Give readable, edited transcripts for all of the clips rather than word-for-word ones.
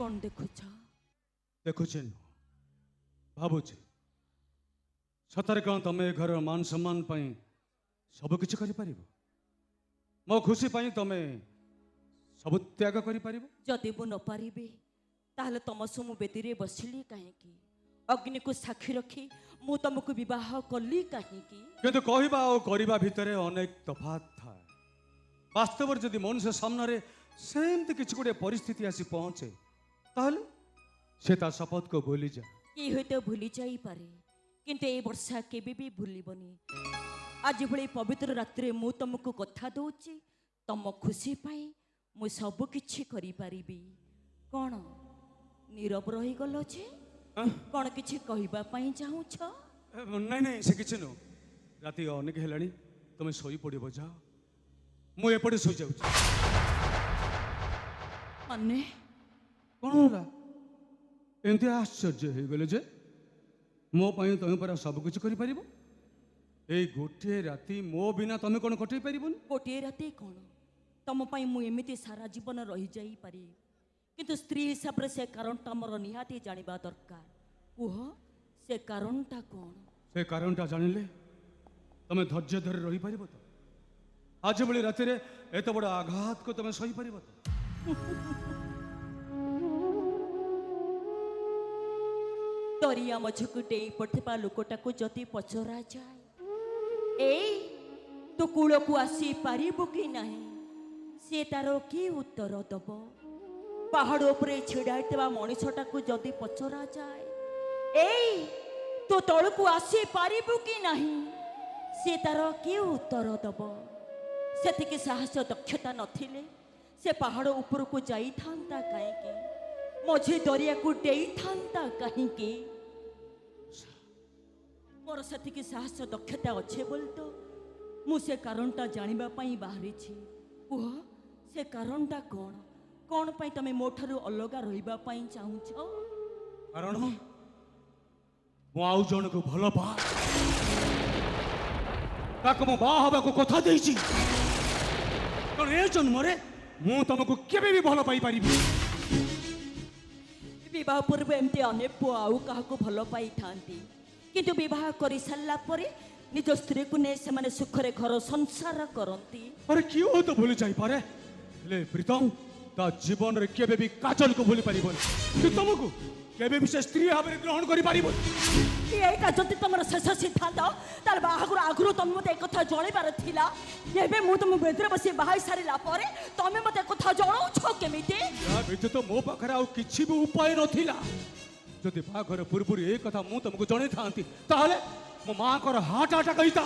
कौन देखुछ देखुचे भावुचे सतरे कौन तुम ए घर मान सम्मान पाई सब किछि करि परिबो मो खुशी पाई तुम सब त्याग करि परिबो जदि मु न पारिबे ताहले तमसु मु बेदीरे बसिली काहेकि अग्नि को साक्षी रखी मु तुमको विवाह कली काहेकि किंतु कहबा और करबा भितरे अनेक तफात था वास्तव जदि मनुष्य सामने सेमती किछि गोटे परिस्थिति आसी पहुंचे ताहले से ता शपथ को भूली जा कि होते भूली जाई पारे किंतु ए वर्षा केबे भी भूलिबनी आज भली पवित्र रात्रि मु तुमको कथा दउची तम खुशी पाई मु सब किछि करि पारिबी कोन नीरव रही गलो छे कोन किछि कहबा पाई चाहू छ नहीं नहीं से किछि नो राति अनेक हेलानी तुम सोई पड़िबो जाओ मु एपटे सोई जाउची माने कौन होला एमती आश्चर्य हो गले जे मो पाई तुम पर सब कुछ करि परिबो ए गोटे राति मो बिना तुम कोन कटै परिबोनी गोटे राति कोन तम पाई मु एमिति सारा जीवन रही जाई पारी किंतु स्त्री हिसाब रे से कारणटा मोर निहाती जानिबा दरकार कुह से कारणटा कोन से कारणटा जानिले तुम धैर्य धरि रही परिबो तो आज बली राति रे एत बड़ आघात को तुम सही परिबो तो दरिया मझकु डेई पड़थिबा लोकटाको जति पचरा जाए ए तो कूल को आसी पारिबो कि नाही से तारो की उत्तर दब पहाड़ उपरे छिड़ाइतबा मनीषटाको जति पचरा जाए ए तो तळ को आसी पारिबो कि नाही से तारो की उत्तर दब सेतिके साहस दक्षता नथिले से पहाड़ ऊपर को जाई थांता काहेकि मझे दरिया को डेई थांता काहेकि मोर सेतिके साहस दक्षता अच्छे बोल तो मु से कारणटा जानिबा पाई बाहरी छी कुह से कारणटा कोन कोन पाई तमे मोठारु अलगा रहिबा पाई चाहू छ कारण मु आउ जण को भलो पा ताको मु बा हबा को कथा देइची तो ए जन्म रे मु तुमको केबे भी भलो पाई परिबी विवाह पूर्व एमती अनेक पुआ आउ काहाको भलो पाई थांती किंतु विवाह करि सल्ला परे निज स्त्री को ने से माने सुखरे घर संसार करंती अरे क्यों तो भूली जाई पारे ले प्रीतम ता जीवन रे केबे भी काजल को भूली परिबोनी कि तुमको केबे भी से स्त्री भाबरे ग्रहण करि परिबोनी एटा जति तमर शेष सिद्धांत तार बाहागुर आगुरु तम मते एक कथा जणिबार थिला एबे मु तुम बेदरे बसी बाहाई सारिला परे तमे मते कथा जणाउ छ केमिति या बेते तो मो पाखरे आ किछि भी उपाय नथिला जदि बाघर पूर्वपूर्व ए कथा मु तुमको जणे थांती ताहले मो मां कर हार्ट अटैक होइता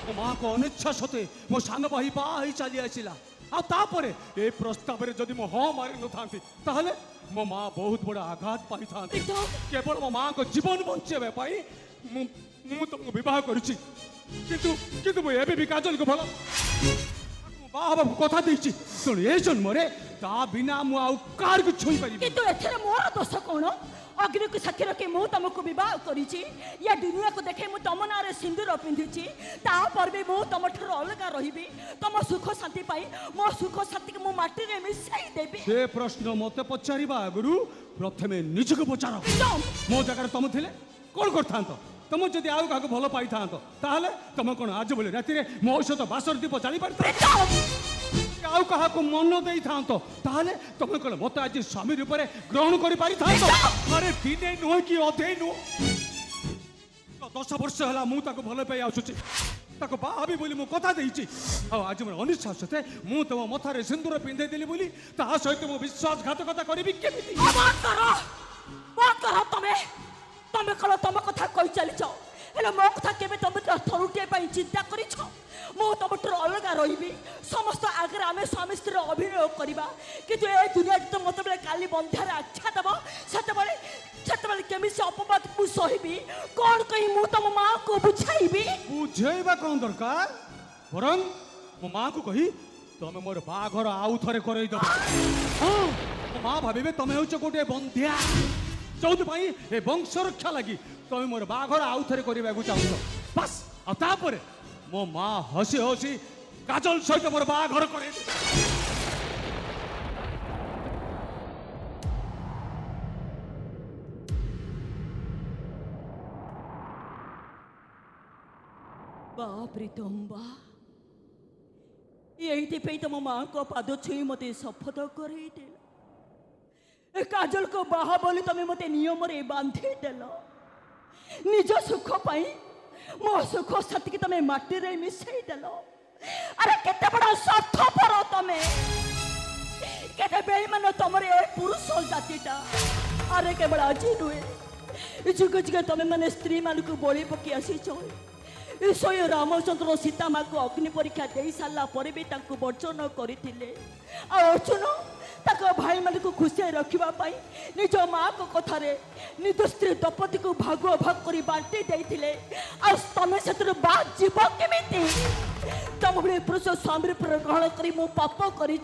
मो मां को अनिच्छा सते मो सान भाई बाही चली आसिला आ तापरे ए प्रस्ताव रे जदि मो ह मारि न थांती ताहले मो मां बहुत बड़ा आघात पाई थांती केवल मो मां को जीवन बंचेबे पाई मु तुमको विवाह करूची किंतु किंतु मो एबे भी काजल को भलो बाबा कथा देइची सुन ए जन्म रे ता बिना मु आउ कार को छोई परिबे किंतु एथरे मोर दोष कोन अग्नि को साक्षी रखी मु तुमको विवाह करिची या दुनिया को देखे मु तम नारे सिंदूर पिंधिची ता पर भी मु तम ठर अलगा रहिबी तम सुख शांति पाई मो सुख शांति के मु माटी रे मिसाई देबी से प्रश्न मते पचारिबा गुरु प्रथमे निज को पचारो मो जगह तुम थिले कोन करथांत तुम जदि आउ काको भलो पाई थांत ताहले तुम कोन आज बोले राति रे मो सहित बासर दीप जाली पारत आउ कहा को मन देई थांत ताहले तुम कोन मते आज स्वामी रूप रे ग्रहण करि पारि थांत अरे दिने नो कि अधे नो 10 वर्ष हला मु ताको भलो पाई आछुची ताको बाहाबी बोली मु कथा देइची आ आज मोर अनिच्छा सते मु तुम मथा रे सिंदूर पिंधे देली बोली ता सहित मु विश्वासघातकता करिबी केमिति बात करो तमे कल तम कथा कहि चली जाओ हेले मो कथा केबे तमे थरुटे पाई चिंता करि छ मो तमटर अलगा रहिबी समस्त आगे आमे स्वामी स्त्री अभिनय करबा किंतु ए दुनिया तो मतबले काली बंधार आख्या दबो सेतबले केमि से अपवाद मु सहिबी कोन कहि मु तम मां को बुझाइबी बुझेबा कोन दरकार वरन मो मां को कहि तमे मोर बाघर आउ थरे करई दबो हां मो मां भाबिबे तमे होछ गोटे बंध्या चौथ पाई ए वंश रक्षा लगी तमे मोर बाघर आउ थरे करबा को चाहू बस आ तापरे मो मां हसी हसी काजल सहित मोर बाघर करे प्रीतम बा ये तुम माँ को पाद छुई मत शपथ कर काजल को बाहा बोली तुम मत नियम बांधीदेल निज सुख पाई मो सुख सतकी तुम माटी रे मिसईदेल अरे केते बड़ा स्वार्थपर तुम केते बेईमान तुम पुरुष जातिटा अरे केवल आज नुहे जुग जुग तुम मैंने स्त्री मान को बलि पकि आसीच स्वयं रामचंद्र सीता माँ को अग्नि परीक्षा दे सारा पर भी वर्जन करते अर्जुन भाई मान को खुशी रखापी निज माँ को कथार निज स्त्री द्रौपदी को भाग भाग कर बांटी देते तुम से बात जीव केमी तुम भाई पुरुष स्वामी ग्रहण कर मु पाप करी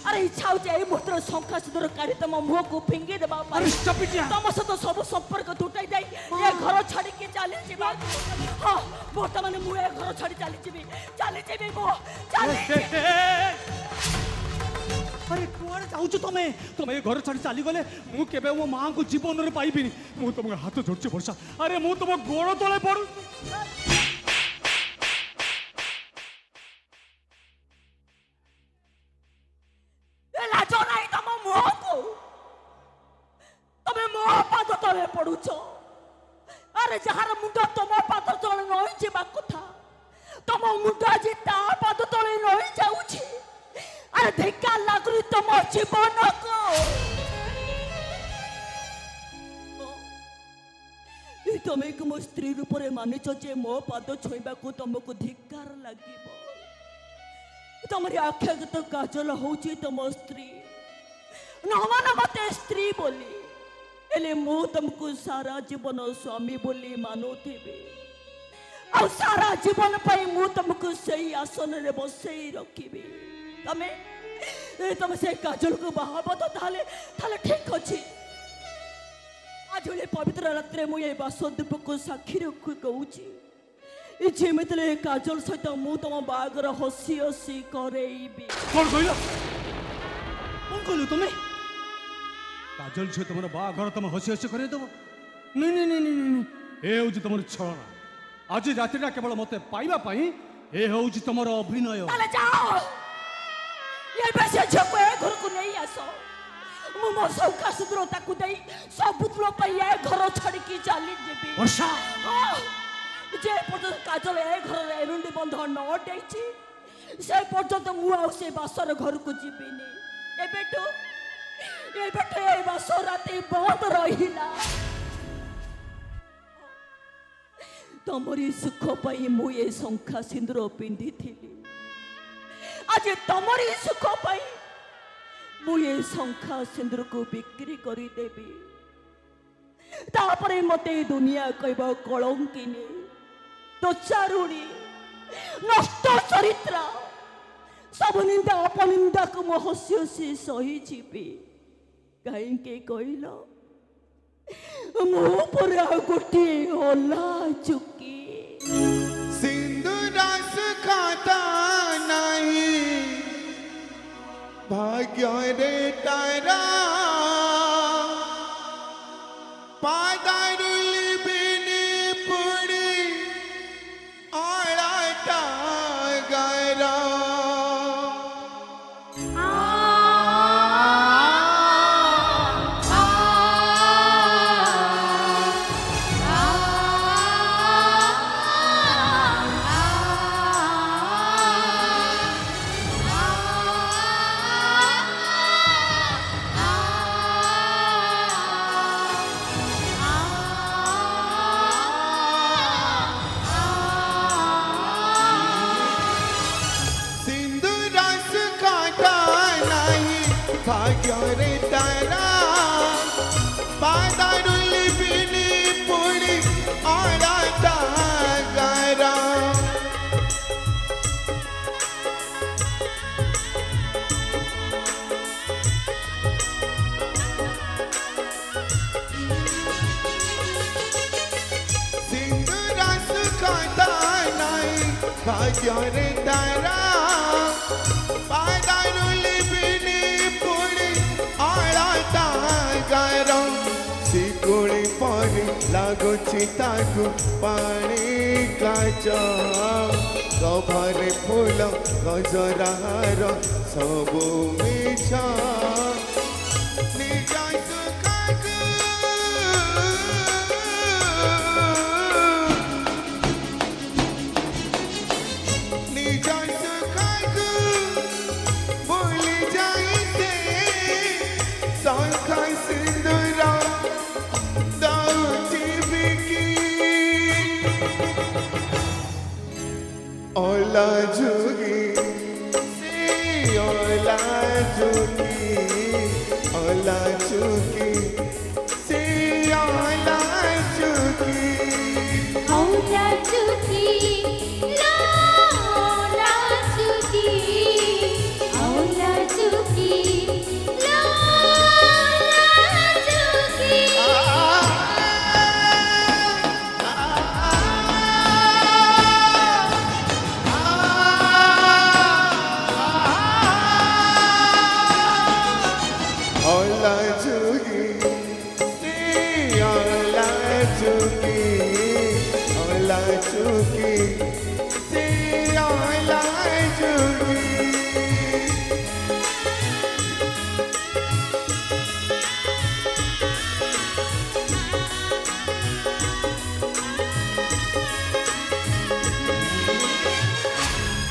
अरे इच्छा हो मुहूर्त शंखा सिंदूर काढ़ी तुम मुह को फिंगी देवा तुम सहित सब संपर्क तुटाई दे घर छाड़ी चली हाँ बर्तमान मुझे घर छाड़ी चली अरे कुआड़े जाऊँ तुमे तुम घर छाड़ी चली गले मुझे मो माँ को जीवन में पाइबी मुझे तुम हाथ जोड़ची वर्षा अरे मुझे तुम गोड़ तले पड़ू लाज नहीं तुम मुह को तुम मो पाद तले पड़ुच अरे जार मुंड तुम पाद तले नई जावा कथा तुम मुंड आज ता पाद तले नई जाऊँ अरे धिक्कार लागुरी तुम जीवन को तुम्हें मो स्त्री रूप में मानिच जे मो पाद छुईबा को तुमको धिक्कार लगे तुमरी आख्या तो काजल हूँ तुम स्त्री न मान मत स्त्री बोली एले मु तुमको सारा जीवन स्वामी बोली मानुथी आ सारा जीवन पाई मु तुमको सही आसन रे बसई रखी तुम से काजल को बाहब तो ताले ठीक अच्छे आज पवित्र रात मुझे बासदीप को साक्षी रखी कहूँ जमी काजल सहित मु तुम बागर हसी हसी करेबी कौन कहलु तुम्हें काजल से तुम बाघर तुम हसी हसी करदेव नहीं नहीं नहीं नहीं ए हूँ तुम छलना आज रातिटा केवल मत पाइबापी ए हूँ तुम अभिनय झील को घर को नहीं आस मो सौखा सिंदूर सब घर छाड़ी चली जी जे पर्यटन काजल ए घर एरुंडी बंध न देती से पर्यटन मुझे बासर घर को जीविनी एबेठू बास राति बंद रहा तमरी सुख पाई मुझे शंखा सिंदूर पिंधि आज तमरी सुख पाई मुझे शंखा सिंदूर को बिक्री करदेवी तापरे मते दुनिया कहब कलंकिनी दोचारुणी नष्ट चरित्र सब निंदा अपनिंदा को मो हसी हसी सही जीवी कहीं कहल मो पर गोटे ओला चुकी सिंधुदास खाता नहीं भाग्य रे तारा पादारुली बिनी पुड़ी आड़ाटा गारा भाग्य रे तारा पादारुली बिनी पुड़ी आड़ाटा गारा सिंधुदास खाता नहीं भाग्य रे तारा पादारुली बिनी सिकुड़ी पर लगुची ताकू पानी কাচ কভারে ফুল গজরার সবু মিছ